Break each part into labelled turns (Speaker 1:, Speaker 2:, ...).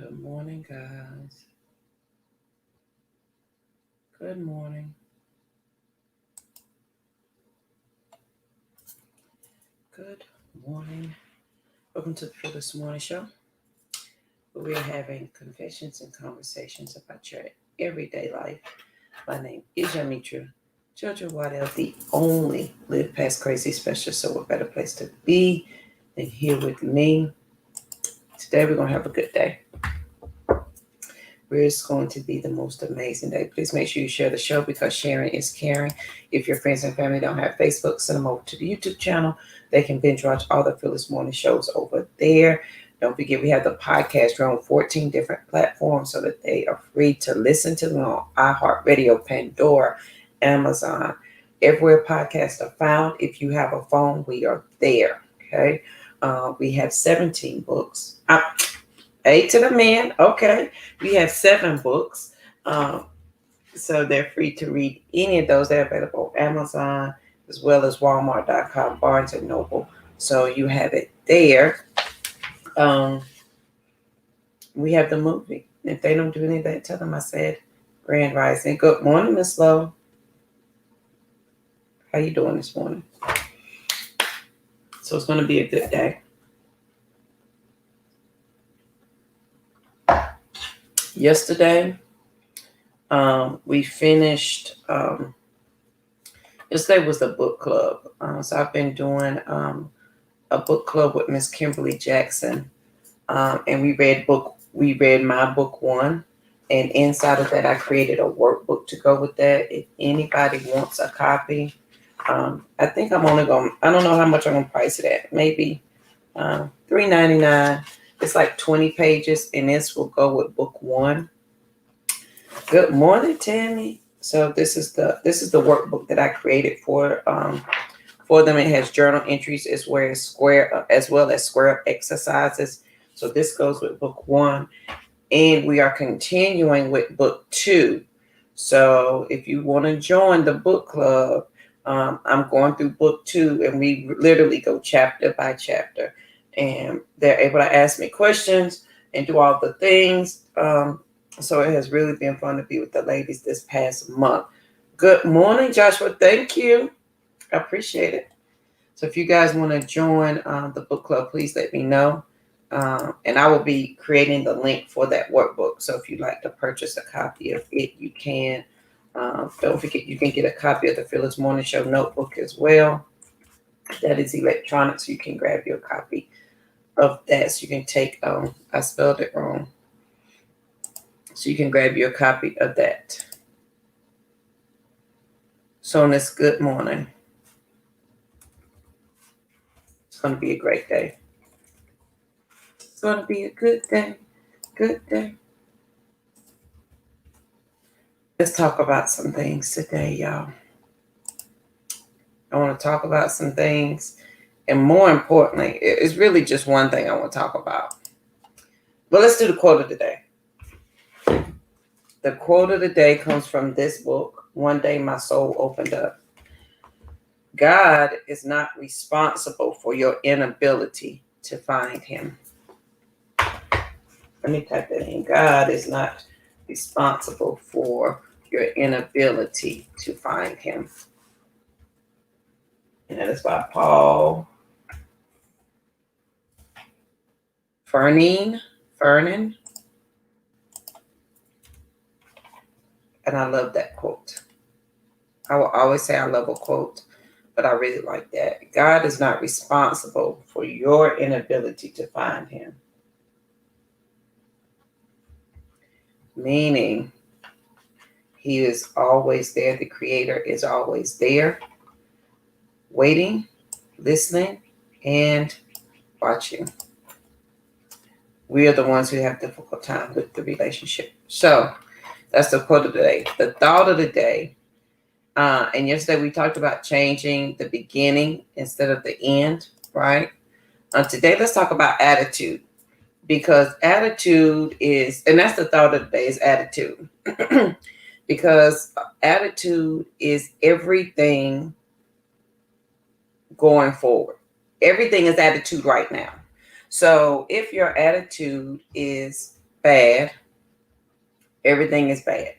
Speaker 1: Good morning, guys. Good morning. Good morning. Welcome to the For This Morning Show, where we are having confessions and conversations about your everyday life. My name is Yamitra Jojo Waddell, the only Live Past Crazy specialist. So, what better place to be than here with me? Today, we're going to have a good day. It's going to be the most amazing day. Please make sure you share the show because sharing is caring. If your friends and family don't have Facebook, send them over to the YouTube channel. They can binge watch all the Phyllis Morning shows over there. Don't forget, we have the podcast. We're on 14 different platforms so that they are free to listen to them on iHeartRadio, Pandora, Amazon. Everywhere podcasts are found. If you have a phone, we are there. Okay. We have 17 books. 8 to the man. Okay. We have 7 books. So they're free to read any of those. They're available on Amazon as well as Walmart.com, Barnes and Noble. So you have it there. We have the movie. If they don't do any of that, tell them I said Grand Rising. Good morning, Miss Lowe. How you doing this morning? So it's going to be a good day. Yesterday, we finished. Yesterday was the book club. So I've been doing a book club with Miss Kimberly Jackson, and we read my book 1, and inside of that I created a workbook to go with that. If anybody wants a copy, I think I'm only going. I don't know how much I'm gonna price it at. Maybe $3.99. It's like 20 pages, and this will go with book 1. Good morning, Tammy. So this is the workbook that I created for them. It has journal entries as well as square exercises. So this goes with book 1, and we are continuing with book 2. So if you want to join the book club, I'm going through book 2, and we literally go chapter by chapter, and they're able to ask me questions and do all the things. So it has really been fun to be with the ladies this past month. Good morning, Joshua. Thank you. I appreciate it. So if you guys want to join the book club, please let me know. And I will be creating the link for that workbook. So if you'd like to purchase a copy of it, you can. Don't forget, you can get a copy of the Phyllis Morning Show notebook as well. That is electronic, so you can grab your copy of that. So you can take, I spelled it wrong. So you can grab your copy of that. So on this good morning, it's going to be a great day. It's going to be a good day. Good day. Let's talk about some things today, y'all. I want to talk about some things. And more importantly, it's really just one thing I want to talk about. But let's do the quote of the day. The quote of the day comes from this book, One Day My Soul Opened Up. God is not responsible for your inability to find him. Let me type that in. God is not responsible for your inability to find him. And that is by Paul Fernin. And I love that quote. I will always say I love a quote, but I really like that. God is not responsible for your inability to find him. Meaning, he is always there. The Creator is always there, waiting, listening, and watching. We are the ones who have difficult time with the relationship. So that's the quote of the day. The thought of the day. And yesterday we talked about changing the beginning instead of the end, right? Today let's talk about attitude, because attitude is, and that's the thought of the day, is attitude. Because attitude is everything going forward. Everything is attitude right now. So if your attitude is bad, everything is bad.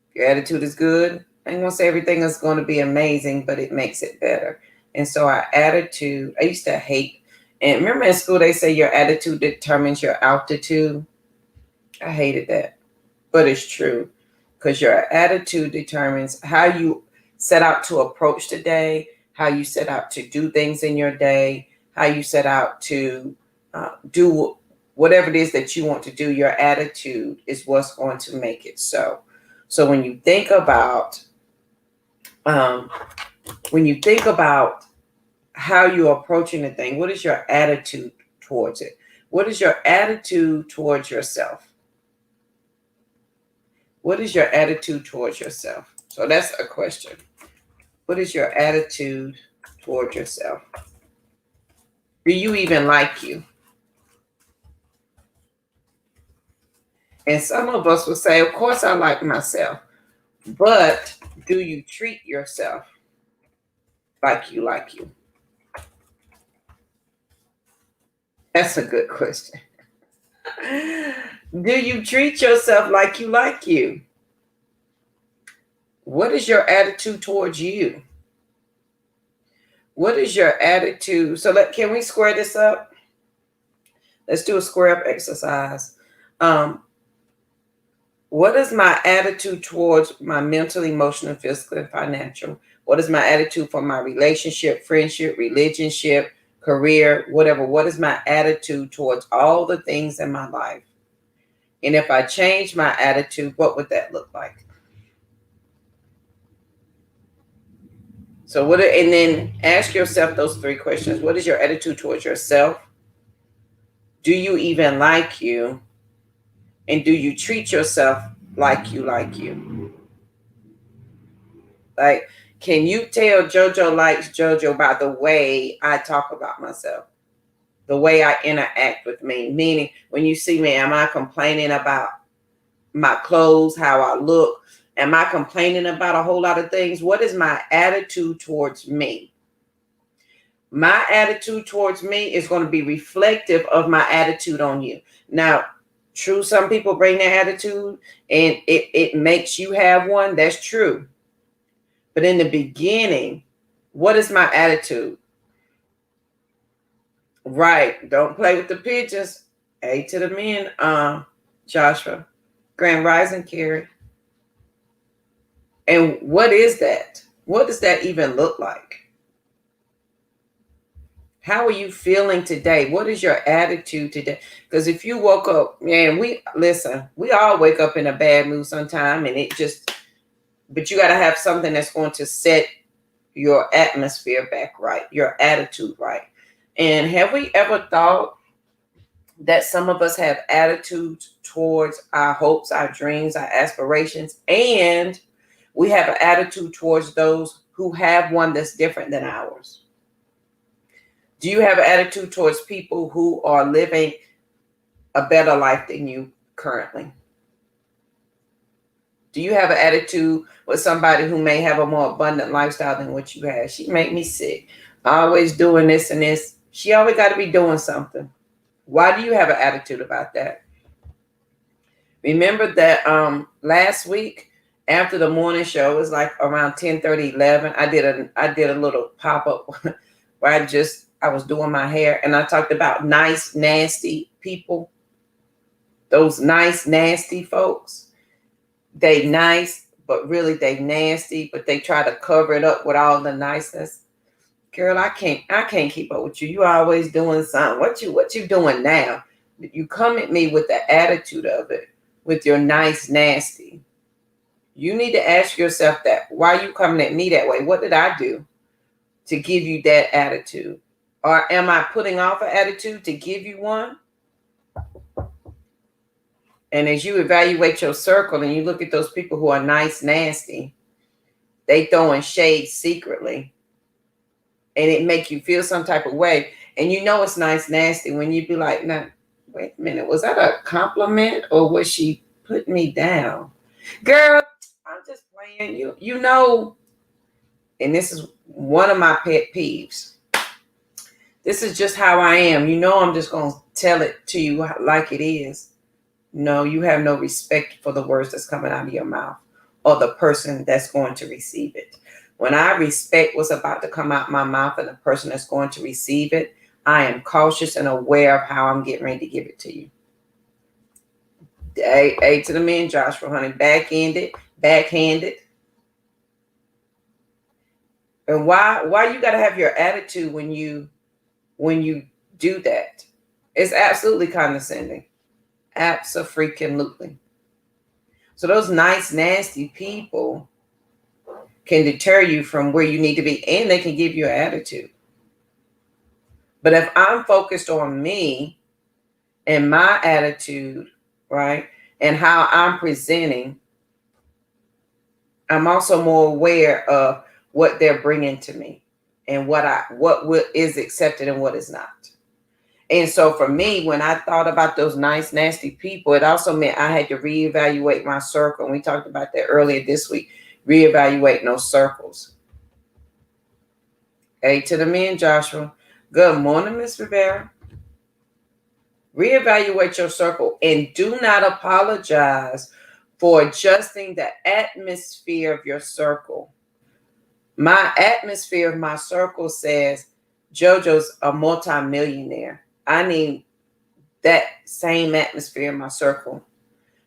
Speaker 1: If your attitude is good, I ain't gonna say everything is going to be amazing, but it makes it better. And so our attitude, I used to hate, and remember in school they say your attitude determines your altitude. I hated that, but it's true, because your attitude determines how you set out to approach the day, how you set out to do things in your day, how you set out to do whatever it is that you want to do. Your attitude is what's going to make it so. So when you think about how you're approaching the thing, what is your attitude towards it? What is your attitude towards yourself? What is your attitude towards yourself? So that's a question. What is your attitude towards yourself? Do you even like you? And some of us will say, of course I like myself. But do you treat yourself like you like you? That's a good question. Do you treat yourself like you like you? What is your attitude towards you? What is your attitude? So can we square this up? Let's do a square up exercise. What is my attitude towards my mental, emotional, physical, and financial? What is my attitude for my relationship, friendship, religionship, career, whatever? What is my attitude towards all the things in my life? And if I change my attitude, what would that look like? So and then ask yourself those three questions. What is your attitude towards yourself? Do you even like you? And do you treat yourself like you like you? Like, can you tell JoJo likes JoJo by the way I talk about myself? The way I interact with me? Meaning, when you see me, am I complaining about my clothes, how I look? Am I complaining about a whole lot of things? What is my attitude towards me? My attitude towards me is going to be reflective of my attitude on you. Now, true, some people bring their attitude and it makes you have one. That's true. But in the beginning, what is my attitude? Right. Don't play with the pigeons. A to the men, Joshua. Grand Rising, Carrie. And what is that? What does that even look like? How are you feeling today? What is your attitude today? Because if you woke up, man, we all wake up in a bad mood sometime, and but you got to have something that's going to set your atmosphere back right, your attitude right. And have we ever thought that some of us have attitudes towards our hopes, our dreams, our aspirations, and we have an attitude towards those who have one that's different than ours? Do you have an attitude towards people who are living a better life than you currently? Do you have an attitude with somebody who may have a more abundant lifestyle than what you have? She make me sick. Always doing this and this. She always got to be doing something. Why do you have an attitude about that? Remember that last week after the morning show, it was like around 10:30, 11. I did a little pop-up where I was doing my hair, and I talked about nice, nasty people. Those nice, nasty folks. They nice, but really they nasty, but they try to cover it up with all the niceness. Girl, I can't keep up with you. You always doing something. What you doing now? You come at me with the attitude of it, with your nice, nasty. You need to ask yourself that. Why are you coming at me that way? What did I do to give you that attitude? Or am I putting off an attitude to give you one? And as you evaluate your circle and you look at those people who are nice, nasty, they throwing shade secretly. And it make you feel some type of way. And you know it's nice, nasty when you be like, now, wait a minute, was that a compliment or was she putting me down? Girl, I'm just playing. You know, and this is one of my pet peeves. This is just how I am. You know, I'm just going to tell it to you like it is. No, you have no respect for the words that's coming out of your mouth or the person that's going to receive it. When I respect what's about to come out my mouth and the person that's going to receive it, I am cautious and aware of how I'm getting ready to give it to you. A to the men, Joshua, honey, backhanded. And why you got to have your attitude when you do that? It's absolutely condescending. Abso-freaking-lutely. So those nice, nasty people can deter you from where you need to be, and they can give you an attitude. But if I'm focused on me and my attitude, right, and how I'm presenting, I'm also more aware of what they're bringing to me and what is accepted and what is not. And so for me, when I thought about those nice, nasty people, it also meant I had to reevaluate my circle. And we talked about that earlier this week, reevaluating those circles. A to the men, Joshua. Good morning, Miss Rivera. Reevaluate your circle and do not apologize for adjusting the atmosphere of your circle. My atmosphere of my circle says JoJo's a multimillionaire. I need that same atmosphere in my circle.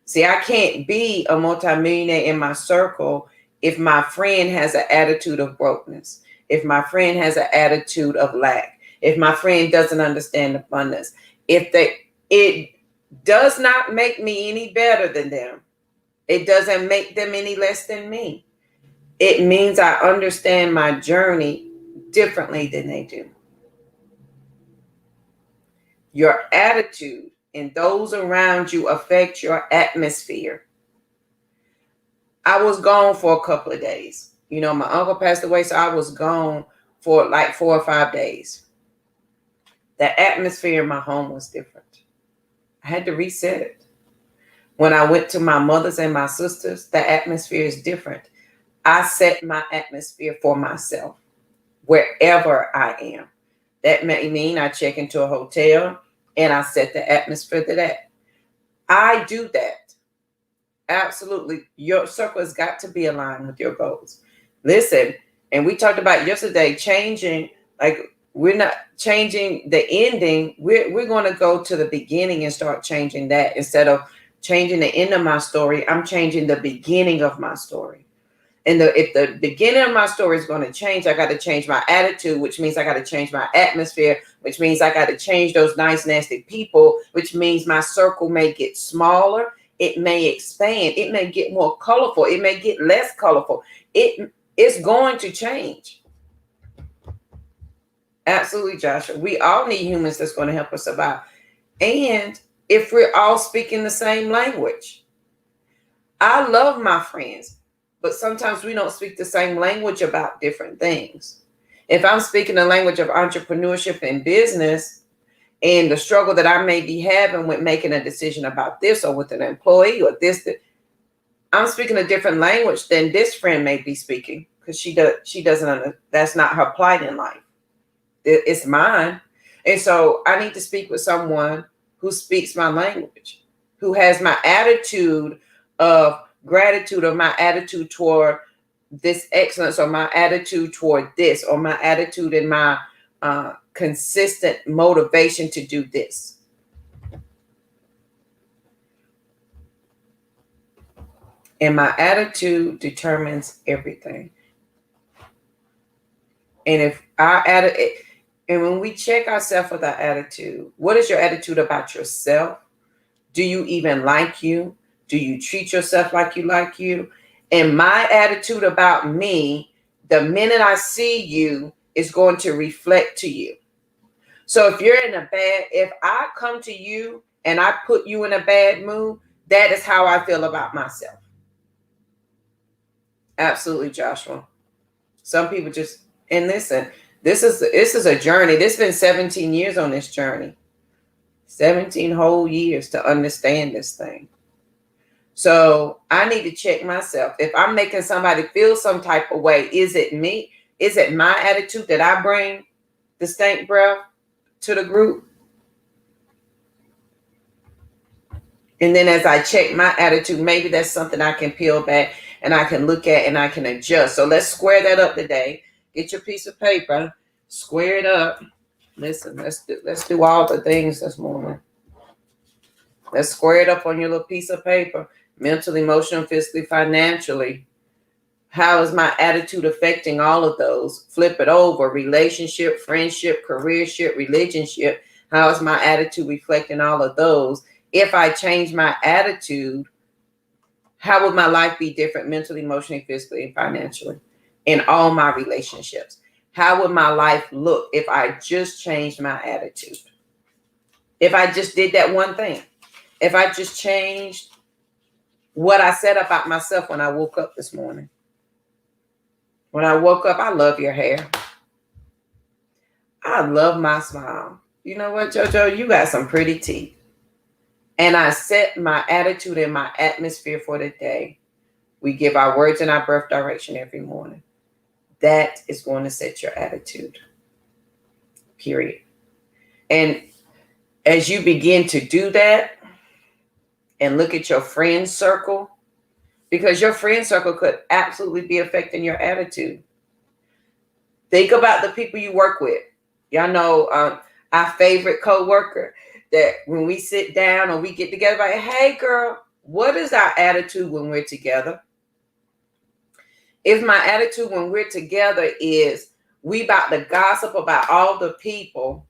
Speaker 1: See, I can't be a multimillionaire in my circle if my friend has an attitude of brokenness, if my friend has an attitude of lack, if my friend doesn't understand abundance, it does not make me any better than them. It doesn't make them any less than me. It means I understand my journey differently than they do. Your attitude and those around you affect your atmosphere. I was gone for a couple of days. You know, my uncle passed away, so I was gone for like 4 or 5 days. The atmosphere in my home was different. I had to reset it. When I went to my mother's and my sister's, the atmosphere is different. I set my atmosphere for myself wherever I am. That may mean I check into a hotel and I set the atmosphere to that. I do that. Absolutely. Your circle has got to be aligned with your goals. Listen, and we talked about yesterday changing, like we're not changing the ending. We're going to go to the beginning and start changing that. Instead of changing the end of my story, I'm changing the beginning of my story. And if the beginning of my story is going to change, I got to change my attitude, which means I got to change my atmosphere, which means I got to change those nice, nasty people, which means my circle may get smaller. It may expand. It may get more colorful. It may get less colorful. It's going to change. Absolutely, Joshua. We all need humans that's going to help us survive. And if we're all speaking the same language. I love my friends, but sometimes we don't speak the same language about different things. If I'm speaking the language of entrepreneurship and business and the struggle that I may be having with making a decision about this or with an employee or this, I'm speaking a different language than this friend may be speaking because she doesn't, that's not her plight in life. It's mine. And so I need to speak with someone who speaks my language, who has my attitude of gratitude or my attitude toward this excellence or my attitude toward this or my attitude and my consistent motivation to do this. And my attitude determines everything. And if our attitude, and when we check ourselves with our attitude, what is your attitude about yourself? Do you even like you? Do you treat yourself like you like you? And my attitude about me, the minute I see you, is going to reflect to you. So if I come to you and I put you in a bad mood, that is how I feel about myself. Absolutely, Joshua. Some people just, and listen, this is a journey. This has been 17 years on this journey. 17 whole years to understand this thing. So I need to check myself. If I'm making somebody feel some type of way, is it me? Is it my attitude that I bring the stank breath to the group? And then as I check my attitude, maybe that's something I can peel back and I can look at and I can adjust. So let's square that up today. Get your piece of paper, square it up. Listen, let's do all the things this morning. Let's square it up on your little piece of paper. Mentally, emotionally, physically, financially. How is my attitude affecting all of those? Flip it over. Relationship, friendship, careership, religionship. How is my attitude reflecting all of those? If I change my attitude, how would my life be different mentally, emotionally, physically, and financially in all my relationships? How would my life look if I just changed my attitude? If I just did that one thing? If I just changed what I said about myself when I woke up this morning? When I woke up, I love your hair. I love my smile. You know what, JoJo? You got some pretty teeth. And I set my attitude and my atmosphere for the day. We give our words and our birth direction every morning. That is going to set your attitude. Period. And as you begin to do that and look at your friend circle, because your friend circle could absolutely be affecting your attitude. Think about the people you work with. Y'all know our favorite coworker that when we sit down or we get together, like, hey girl, what is our attitude when we're together? If my attitude when we're together is we about to gossip about all the people,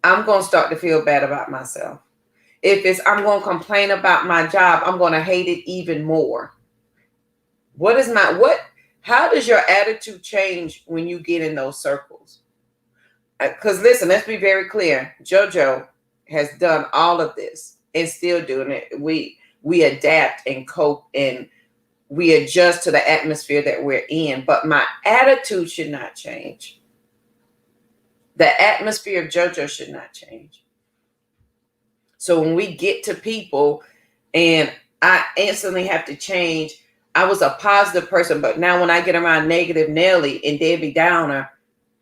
Speaker 1: I'm going to start to feel bad about myself. If it's I'm going to complain about my job, I'm going to hate it even more. How does your attitude change when you get in those circles? Because listen, let's be very clear. JoJo has done all of this and still doing it. We adapt and cope and we adjust to the atmosphere that we're in. But my attitude should not change. The atmosphere of JoJo should not change. So when we get to people and I instantly have to change, I was a positive person, but now when I get around negative Nelly and Debbie Downer,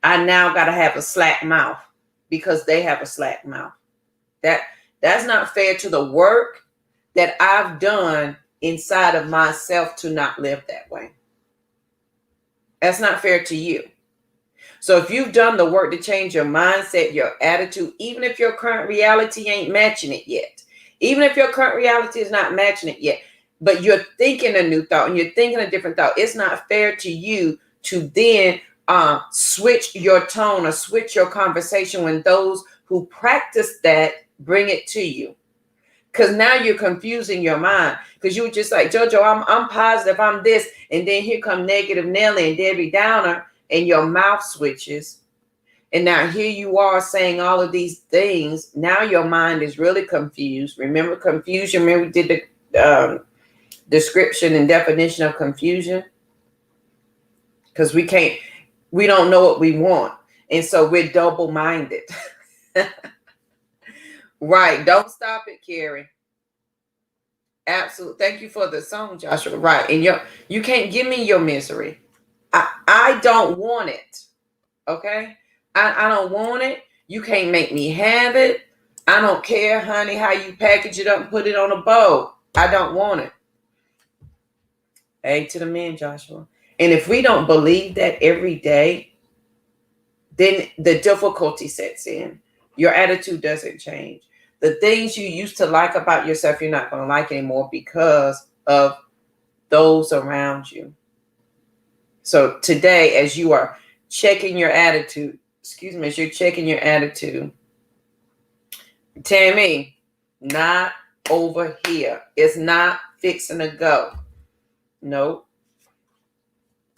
Speaker 1: I now got to have a slack mouth because they have a slack mouth. That's not fair to the work that I've done inside of myself to not live that way. That's not fair to you. So if you've done the work to change your mindset, your attitude, even if your current reality ain't matching it yet, even if your current reality is not matching it yet, but you're thinking a new thought and you're thinking a different thought, it's not fair to you to then switch your tone or switch your conversation when those who practice that bring it to you. Because now you're confusing your mind. Because you were just like, JoJo, I'm positive, I'm this. And then here come negative Nelly and Debbie Downer, and your mouth switches. And now here you are saying all of these things. Now your mind is really confused. Remember confusion? Remember we did the description and definition of confusion? Because we don't know what we want. And so we're double-minded. Right. Don't stop it, Carrie. Absolutely. Thank you for the song, Joshua. Right. And you can't give me your misery. I don't want it. Okay? I don't want it. You can't make me have it. I don't care, honey, how you package it up and put it on a bow. I don't want it. Hey to the men, Joshua. And if we don't believe that every day, then the difficulty sets in. Your attitude doesn't change. The things you used to like about yourself, you're not going to like anymore because of those around you. So today, as you are checking your attitude, as you're checking your attitude, Tammy, not over here. It's not fixing to go. Nope.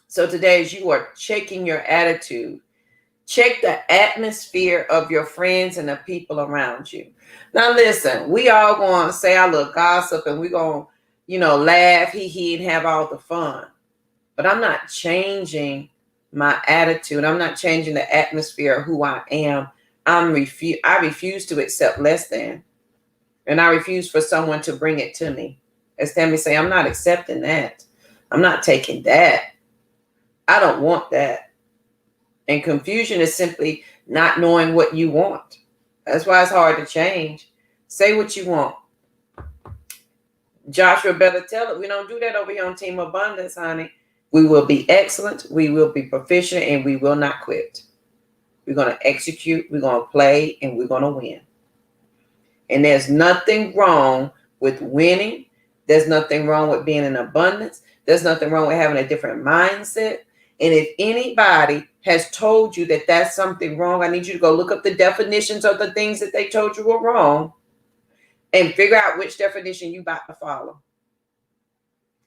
Speaker 1: So today, as you are checking your attitude, check the atmosphere of your friends and the people around you. Now, listen, we all going to say our little gossip and we're going to, laugh, hee, and have all the fun. But I'm not changing my attitude. I'm not changing the atmosphere of who I am. I refuse to accept less than. And I refuse for someone to bring it to me. As Tammy say, I'm not accepting that. I'm not taking that. I don't want that. And confusion is simply not knowing what you want. That's why it's hard to change. Say what you want. Joshua better tell it. We don't do that over here on Team Abundance, honey. We will be excellent, we will be proficient, and we will not quit. We're going to execute, we're going to play, and we're going to win. And there's nothing wrong with winning. There's nothing wrong with being in abundance. There's nothing wrong with having a different mindset. And if anybody has told you that that's something wrong, I need you to go look up the definitions of the things that they told you were wrong and figure out which definition you about to follow.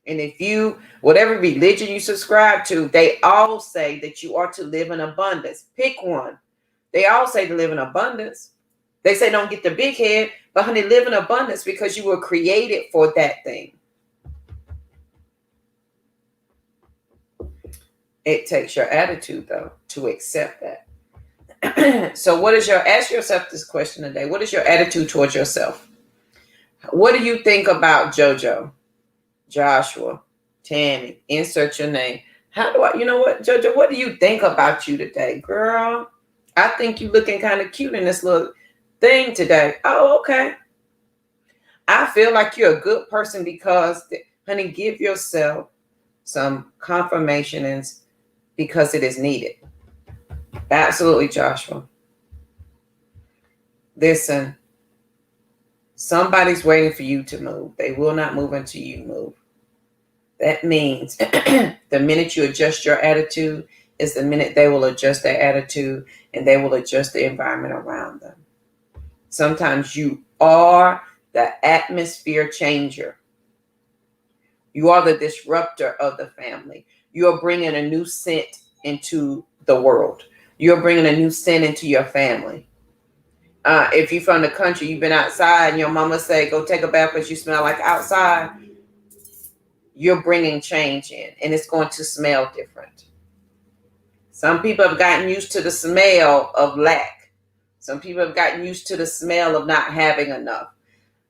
Speaker 1: And if you, whatever religion you subscribe to, they all say that you are to live in abundance. Pick one. They all say to live in abundance. They say don't get the big head, but honey, live in abundance because you were created for that thing. It takes your attitude, though, to accept that. So ask yourself this question today. What is your attitude towards yourself? What do you think about JoJo, Joshua, Tammy? Insert your name. You know what, JoJo, what do you think about you today? Girl, I think you looking kind of cute in this little thing today. Oh, okay. I feel like you're a good person because, honey, give yourself some confirmation because it is needed. Absolutely, Joshua. Listen, somebody's waiting for you to move. They will not move until you move. That means the minute you adjust your attitude is the minute they will adjust their attitude and they will adjust the environment around them. Sometimes you are the atmosphere changer. You are the disruptor of the family. You're bringing a new scent into the world. You're bringing a new scent into your family. If you're from the country, you've been outside and your mama say, go take a bath because you smell like outside. You're bringing change in and it's going to smell different. Some people have gotten used to the smell of lack. Some people have gotten used to the smell of not having enough.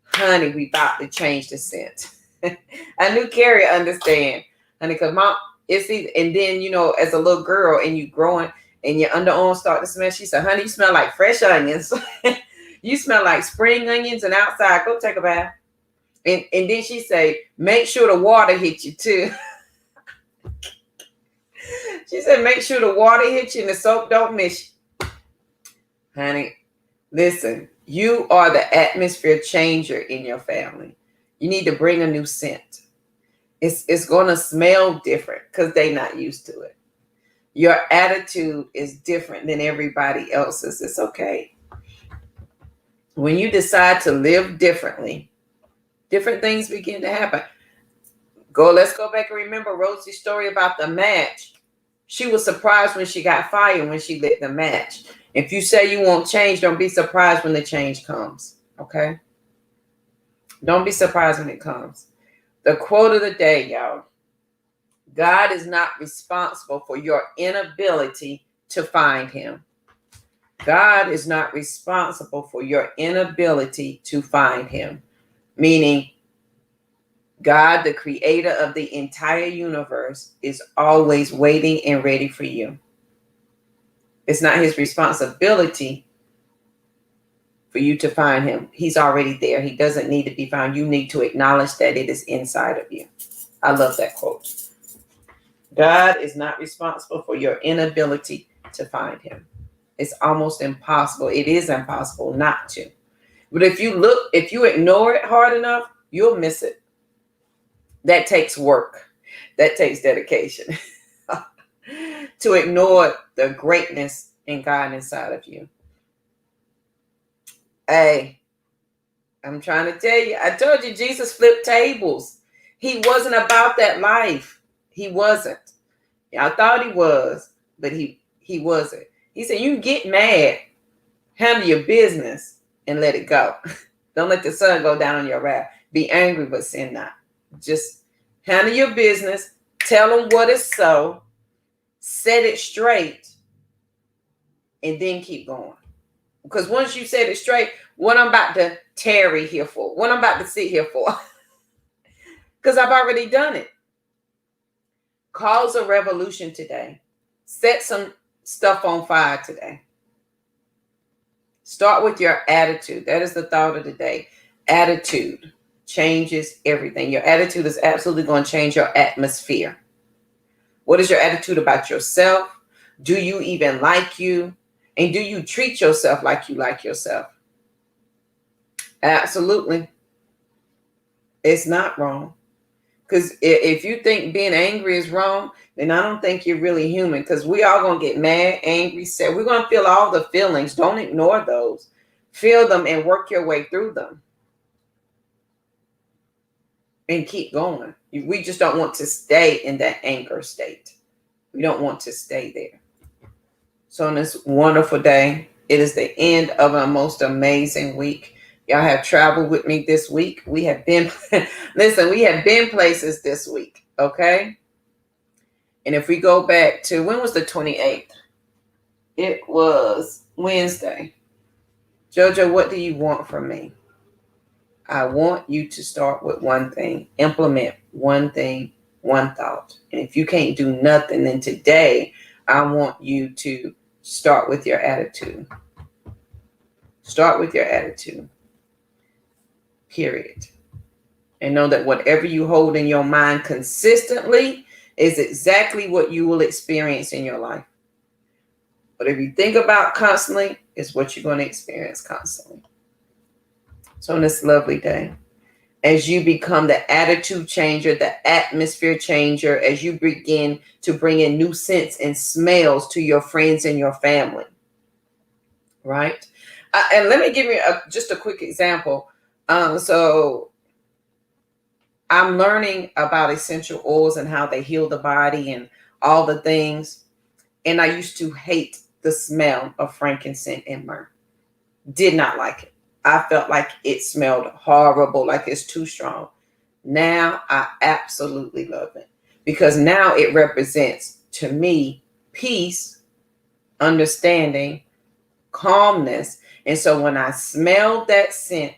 Speaker 1: Honey, we about to change the scent. I knew Carrie understand, honey, because mom, and then, as a little girl and you growing and your underarms start to smell, she said, honey, you smell like fresh onions. You smell like spring onions and outside, go take a bath. And then she say, make sure the water hit you too. She said, make sure the water hit you and the soap don't miss you. Honey, listen, you are the atmosphere changer in your family. You need to bring a new scent. It's going to smell different because they're not used to it. Your attitude is different than everybody else's. It's okay. When you decide to live differently, different things begin to happen. Let's go back and remember Rosie's story about the match. She was surprised when she got fired when she lit the match. If you say you won't change, don't be surprised when the change comes. Okay? Don't be surprised when it comes. The quote of the day, y'all. God is not responsible for your inability to find him. God is not responsible for your inability to find him. Meaning, God, the creator of the entire universe, is always waiting and ready for you. It's not his responsibility for you to find him. He's already there. He doesn't need to be found. You need to acknowledge that it is inside of you. I love that quote. God is not responsible for your inability to find him. It's almost impossible. It is impossible not to. But if you ignore it hard enough, you'll miss it. That takes work. That takes dedication. To ignore the greatness in God inside of you. Hey, I'm trying to tell you. I told you Jesus flipped tables. He wasn't about that life. He wasn't. I thought he was, but he wasn't. He said, you get mad, handle your business, and let it go. Don't let the sun go down on your wrath. Be angry, but sin not. Just handle your business. Tell them what is so. Set it straight. And then keep going. Because once you set it straight, what I'm about to tarry here for, what I'm about to sit here for. Because I've already done it. Cause a revolution today. Set some stuff on fire today. Start with your attitude. That is the thought of the day. Attitude. changes everything. Your attitude is absolutely going to change your atmosphere. What is your attitude about yourself? Do you even like you? And do you treat yourself like you like yourself? Absolutely. It's not wrong. Because if you think being angry is wrong, then I don't think you're really human. Because we all going to get mad, angry, sad. We're going to feel all the feelings. Don't ignore those. Feel them and work your way through them. And keep going. We just don't want to stay in that anger state. We don't want to stay there. So on this wonderful day, it is the end of a most amazing week. Y'all have traveled with me this week. We have been, listen, we have been places this week, okay? And if we go back to, when was the 28th? It was Wednesday. Jojo, what do you want from me? I want you to start with one thing, implement one thing, one thought. And if you can't do nothing, then today I want you to start with your attitude. Start with your attitude. Period. And know that whatever you hold in your mind consistently is exactly what you will experience in your life. Whatever you think about constantly is what you're going to experience constantly. So on this lovely day, as you become the attitude changer, the atmosphere changer, as you begin to bring in new scents and smells to your friends and your family, right? And let me give you just a quick example. So I'm learning about essential oils and how they heal the body and all the things. And I used to hate the smell of frankincense and myrrh. Did not like it. I felt like it smelled horrible, like it's too strong. Now I absolutely love it because now it represents to me peace, understanding, calmness. And so when I smell that scent,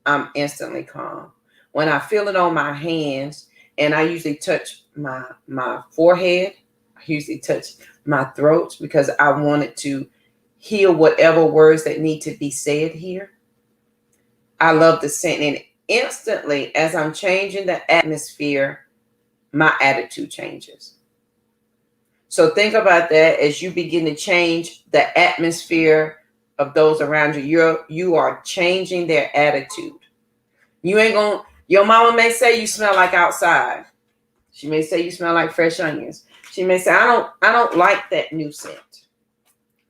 Speaker 1: I'm instantly calm. When I feel it on my hands, and I usually touch my forehead, I usually touch my throat because I wanted to heal whatever words that need to be said here. I love the scent. And instantly, as I'm changing the atmosphere, my attitude changes. So think about that as you begin to change the atmosphere of those around you. You are changing their attitude. You ain't gonna, your mama may say you smell like outside. She may say you smell like fresh onions. She may say, I don't like that new scent.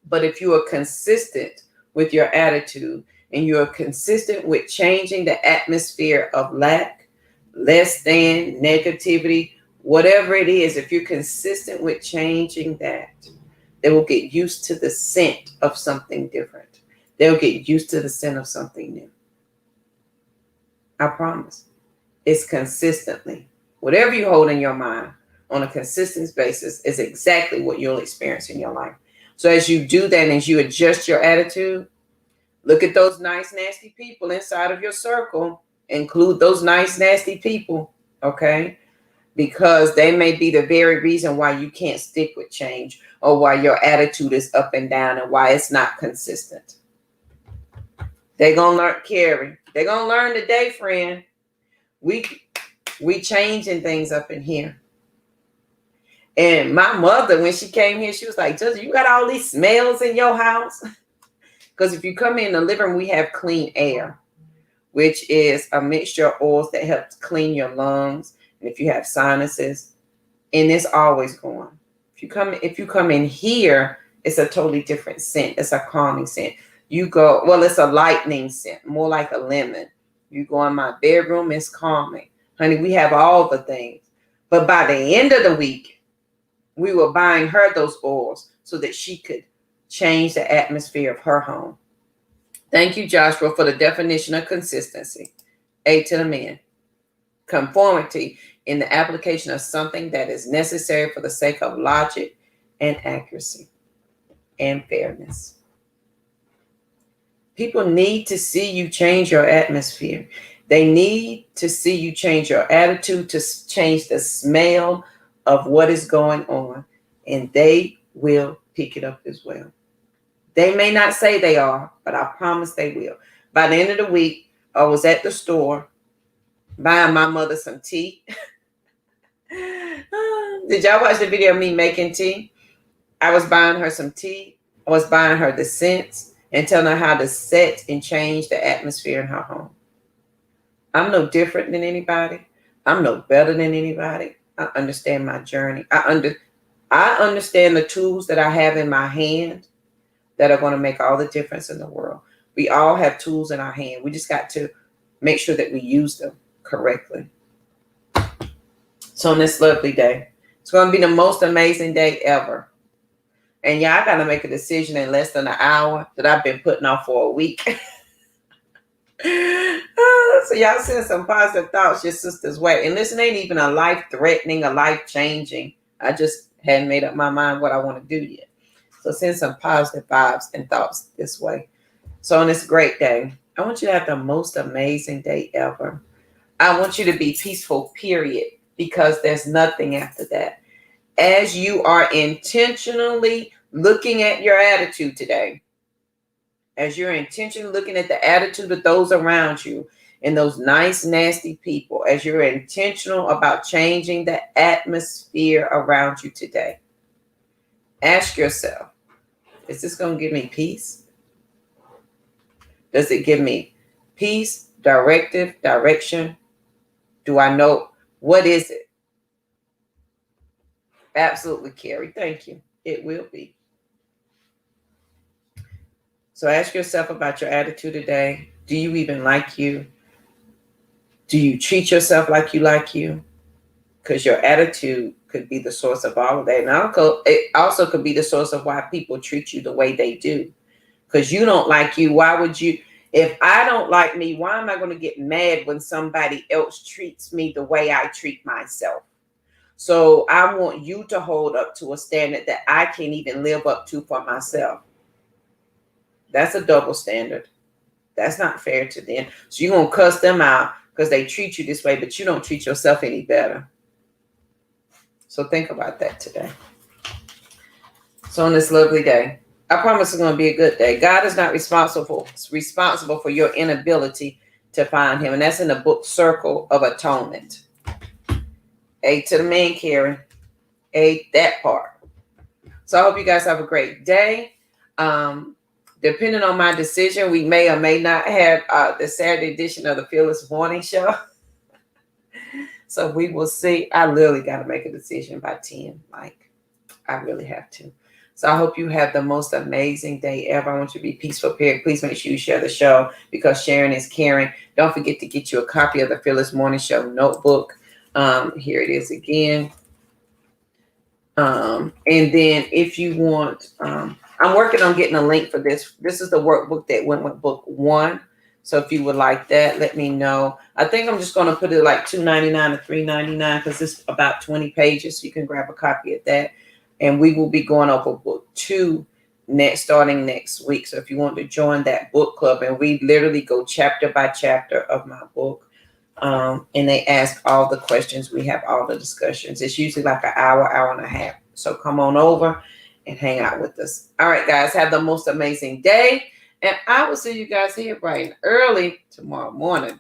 Speaker 1: But if you are consistent with your attitude and you are consistent with changing the atmosphere of lack, less than, negativity, whatever it is, if you're consistent with changing that, they will get used to the scent of something different. They'll get used to the scent of something new. I promise. It's consistently. Whatever you hold in your mind on a consistent basis is exactly what you'll experience in your life. So as you do that and as you adjust your attitude, look at those nice, nasty people inside of your circle. Include those nice, nasty people, okay? Because they may be the very reason why you can't stick with change or why your attitude is up and down and why it's not consistent. They're going to learn, Carrie. They're going to learn today, friend. We changing things up in here. And my mother, when she came here, she was like, "Just you got all these smells in your house?" Because if you come in the living room, we have clean air, which is a mixture of oils that helps clean your lungs. And if you have sinuses, and it's always going. If you come in here, it's a totally different scent. It's a calming scent. You go, well, it's a lightning scent, more like a lemon. You go in my bedroom, it's calming. Honey, we have all the things. But by the end of the week, we were buying her those oils so that she could change the atmosphere of her home. Thank you, Joshua, for the definition of consistency. A to the man. Conformity in the application of something that is necessary for the sake of logic and accuracy and fairness. People need to see you change your atmosphere. They need to see you change your attitude, to change the smell of what is going on, and they will pick it up as well. They may not say they are, but I promise they will. By the end of the week, I was at the store buying my mother some tea. Did y'all watch the video of me making tea? I was buying her some tea. I was buying her the scents and telling her how to set and change the atmosphere in her home. I'm no different than anybody. I'm no better than anybody. I understand my journey. I understand the tools that I have in my hand that are going to make all the difference in the world. We all have tools in our hand. We just got to make sure that we use them correctly. So on this lovely day, it's going to be the most amazing day ever. And yeah, I got to make a decision in less than an hour that I've been putting off for a week. So y'all send some positive thoughts your sister's way. And this ain't even a life-threatening, a life-changing. I just hadn't made up my mind what I want to do yet. So send some positive vibes and thoughts this way. So on this great day, I want you to have the most amazing day ever. I want you to be peaceful, period, because there's nothing after that. As you are intentionally looking at your attitude today, as you're intentionally looking at the attitude of those around you and those nice, nasty people, as you're intentional about changing the atmosphere around you today, ask yourself, is this going to give me peace? Does it give me peace, direction? Do I know? What is it? Absolutely, Carrie. Thank you. It will be. So ask yourself about your attitude today. Do you even like you? Do you treat yourself like you like you? Because your attitude could be the source of all of that. And it also could be the source of why people treat you the way they do. Because you don't like you. Why would you? If I don't like me, why am I going to get mad when somebody else treats me the way I treat myself? So I want you to hold up to a standard that I can't even live up to for myself. That's a double standard. That's not fair to them. So you're going to cuss them out because they treat you this way, but you don't treat yourself any better. So think about that today. So on this lovely day, I promise it's going to be a good day. God is not responsible for your inability to find him. And that's in the book Circle of Atonement. A to the man, Carrie. A, that part. So I hope you guys have a great day. Depending on my decision, we may or may not have the Saturday edition of the Fearless Morning Show. So we will see. I literally got to make a decision by 10. Like, I really have to. So I hope you have the most amazing day ever. I want you to be peaceful, period. Please make sure you share the show because sharing is caring. Don't forget to get you a copy of the Fearless Morning Show notebook. Here it is again. And then if you want, I'm working on getting a link for this. This is the workbook that went with book 1. So if you would like that, let me know. I think I'm just going to put it like $2.99 or $3.99 because it's about 20 pages. So you can grab a copy of that. And we will be going over book 2 starting next week. So if you want to join that book club, and we literally go chapter by chapter of my book. And they ask all the questions. We have all the discussions. It's usually like an hour and a half. So come on over and hang out with us. All right, guys, have the most amazing day. And I will see you guys here bright and early tomorrow morning.